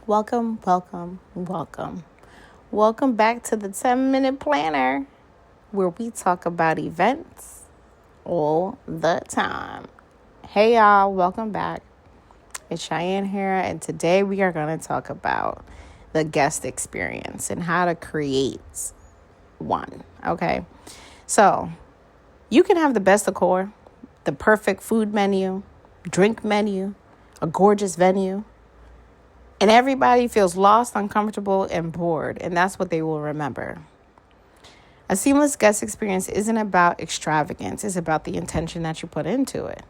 Welcome, welcome, welcome. Welcome back to the 10-Minute Planner, where we talk about events all the time. Hey, y'all, welcome back. It's Cheyenne here, and today we are going to talk about the guest experience and how to create one, okay? So, you can have the best decor, the perfect food menu, drink menu, a gorgeous venue, and everybody feels lost, uncomfortable, and bored, and that's what they will remember. A seamless guest experience isn't about extravagance. It's about the intention that you put into it.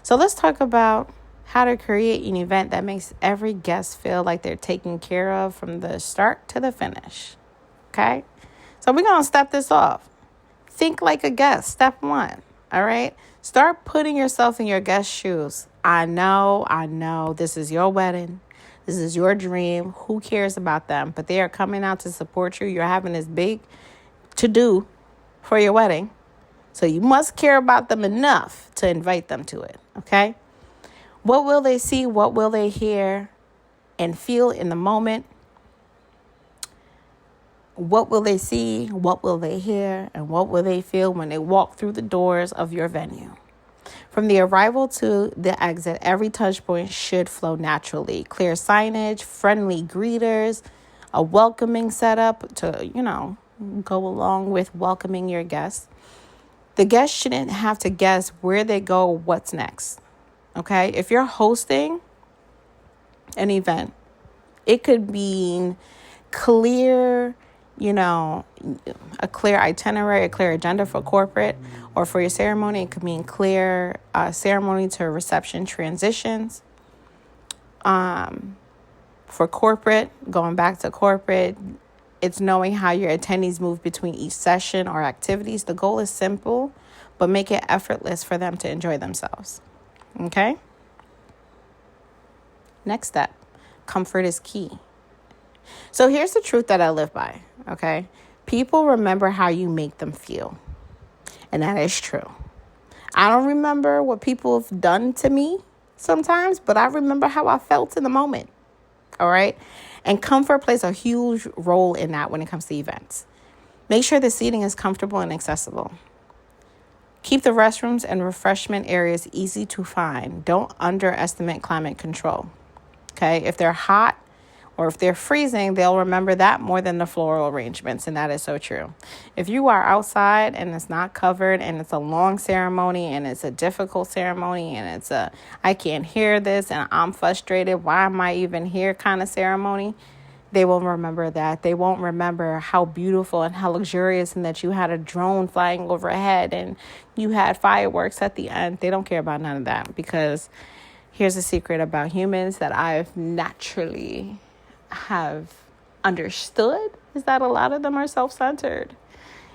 So let's talk about how to create an event that makes every guest feel like they're taken care of from the start to the finish. Okay? So we're going to step this off. Think like a guest. Step one. All right? Start putting yourself in your guest's shoes. I know. This is your wedding. This is your dream. Who cares about them? But they are coming out to support you. You're having this big to-do for your wedding. So you must care about them enough to invite them to it, okay? What will they see? What will they hear and feel in the moment? What will they see? What will they hear? And what will they feel when they walk through the doors of your venue? From the arrival to the exit, every touch point should flow naturally. Clear signage, friendly greeters, a welcoming setup to, go along with welcoming your guests. The guests shouldn't have to guess where they go, what's next. Okay? If you're hosting an event, it could mean clear, a clear itinerary, a clear agenda for corporate, or for your ceremony, it could mean clear ceremony to reception transitions. For corporate, going back to corporate, it's knowing how your attendees move between each session or activities. The goal is simple, but make it effortless for them to enjoy themselves. Okay? Next step, comfort is key. So here's the truth that I live by, okay? People remember how you make them feel. And that is true. I don't remember what people have done to me sometimes, but I remember how I felt in the moment, all right? And comfort plays a huge role in that when it comes to events. Make sure the seating is comfortable and accessible. Keep the restrooms and refreshment areas easy to find. Don't underestimate climate control, okay? If they're hot, or if they're freezing, they'll remember that more than the floral arrangements, and that is so true. If you are outside and it's not covered and it's a long ceremony and it's a difficult ceremony and it's I can't hear this and I'm frustrated, why am I even here kind of ceremony, they will remember that. They won't remember how beautiful and how luxurious and that you had a drone flying overhead and you had fireworks at the end. They don't care about none of that, because here's a secret about humans that I've naturally have understood, is that a lot of them are self-centered.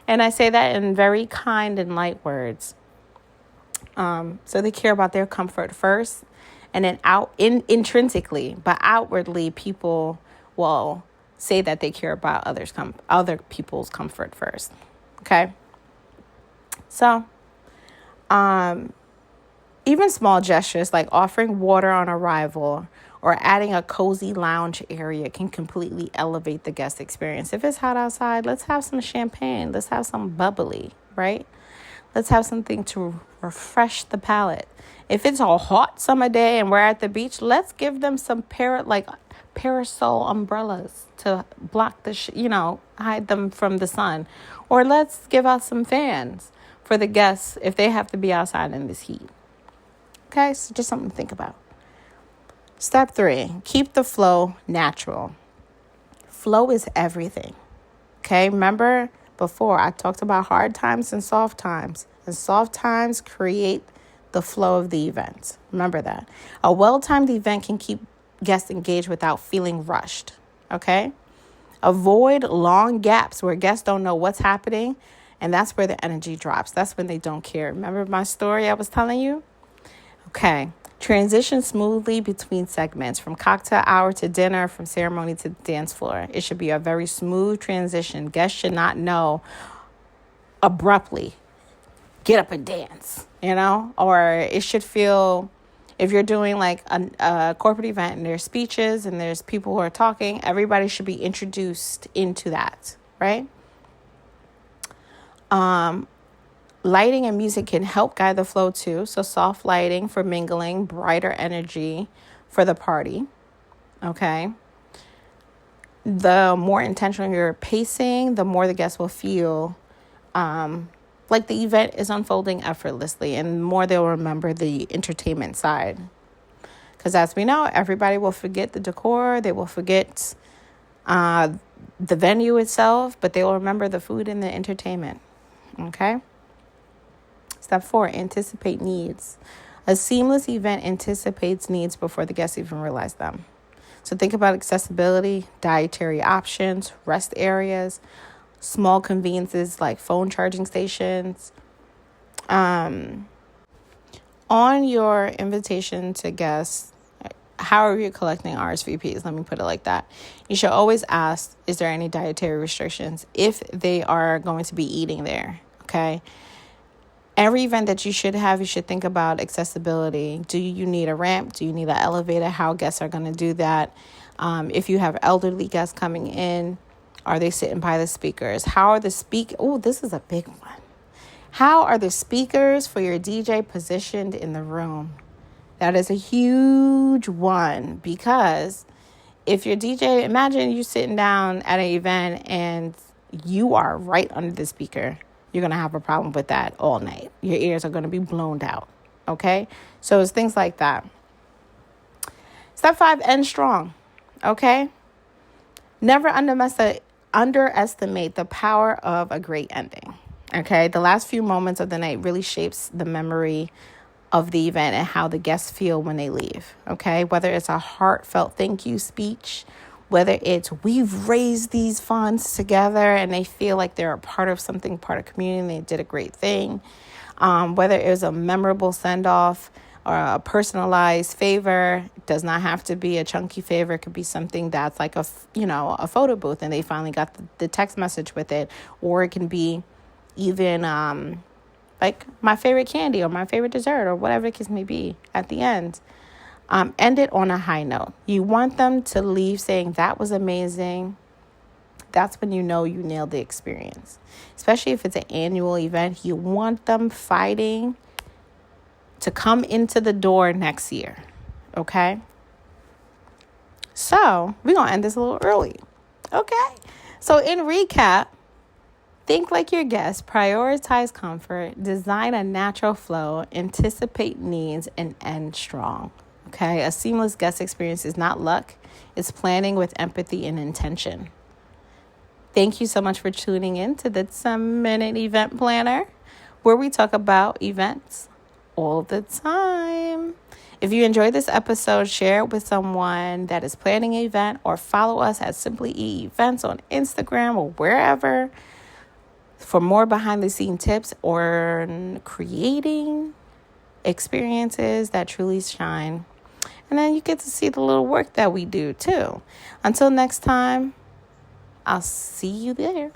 And I say that in very kind and light words. So they care about their comfort first, and then intrinsically, but outwardly, people will say that they care about other people's comfort first. Okay. So, even small gestures like offering water on arrival or adding a cozy lounge area can completely elevate the guest experience. If it's hot outside, let's have some champagne. Let's have some bubbly, right? Let's have something to refresh the palate. If it's a hot summer day and we're at the beach, let's give them some parasol umbrellas to block hide them from the sun. Or let's give out some fans for the guests if they have to be outside in this heat. Okay, so just something to think about. Step 3, keep the flow natural. Flow is everything. Okay, remember before I talked about hard times and soft times. And soft times create the flow of the event. Remember that. A well-timed event can keep guests engaged without feeling rushed. Okay? Avoid long gaps where guests don't know what's happening, and that's where the energy drops. That's when they don't care. Remember my story I was telling you? Okay. Transition smoothly between segments, from cocktail hour to dinner, from ceremony to dance floor. It should be a very smooth transition. Guests should not know abruptly, get up and dance, or it should feel If you're doing like a corporate event and there's speeches and there's people who are talking, everybody should be introduced into that, right? Lighting and music can help guide the flow too. So soft lighting for mingling, brighter energy for the party. Okay. The more intentional your pacing, the more the guests will feel like the event is unfolding effortlessly, and the more they'll remember the entertainment side. Because as we know, everybody will forget the decor. They will forget the venue itself, but they will remember the food and the entertainment. Okay. Step 4, anticipate needs. A seamless event anticipates needs before the guests even realize them. So think about accessibility, dietary options, rest areas, small conveniences like phone charging stations. On your invitation to guests, how are you collecting RSVPs? Let me put it like that. You should always ask, is there any dietary restrictions if they are going to be eating there? Okay. Every event that you should have, you should think about accessibility. Do you need a ramp? Do you need an elevator? How guests are going to do that? If you have elderly guests coming in, are they sitting by the speakers? How are the Oh, this is a big one. How are the speakers for your DJ positioned in the room? That is a huge one, because if your DJ, imagine you sitting down at an event and you are right under the speaker. You're going to have a problem with that all night. Your ears are going to be blown out. Okay? So it's things like that. Step 5, end strong. Okay? Never underestimate the power of a great ending. Okay? The last few moments of the night really shapes the memory of the event and how the guests feel when they leave. Okay? Whether it's a heartfelt thank you speech, whether it's we've raised these funds together and they feel like they're a part of something, part of community, they did a great thing. Whether it was a memorable send-off or a personalized favor, it does not have to be a chunky favor. It could be something that's like a photo booth and they finally got the text message with it. Or it can be even like my favorite candy or my favorite dessert or whatever the case may be at the end. End it on a high note. You want them to leave saying that was amazing. That's when you know you nailed the experience. Especially if it's an annual event, you want them fighting to come into the door next year. Okay? So, we're going to end this a little early. Okay? So, in recap, think like your guests, prioritize comfort, design a natural flow, anticipate needs, and end strong. Okay, a seamless guest experience is not luck. It's planning with empathy and intention. Thank you so much for tuning in to the 10-Minute Event Planner, where we talk about events all the time. If you enjoyed this episode, share it with someone that is planning an event, or follow us at Simply E Events on Instagram or wherever for more behind-the-scenes tips or creating experiences that truly shine. And then you get to see the little work that we do too. Until next time, I'll see you there.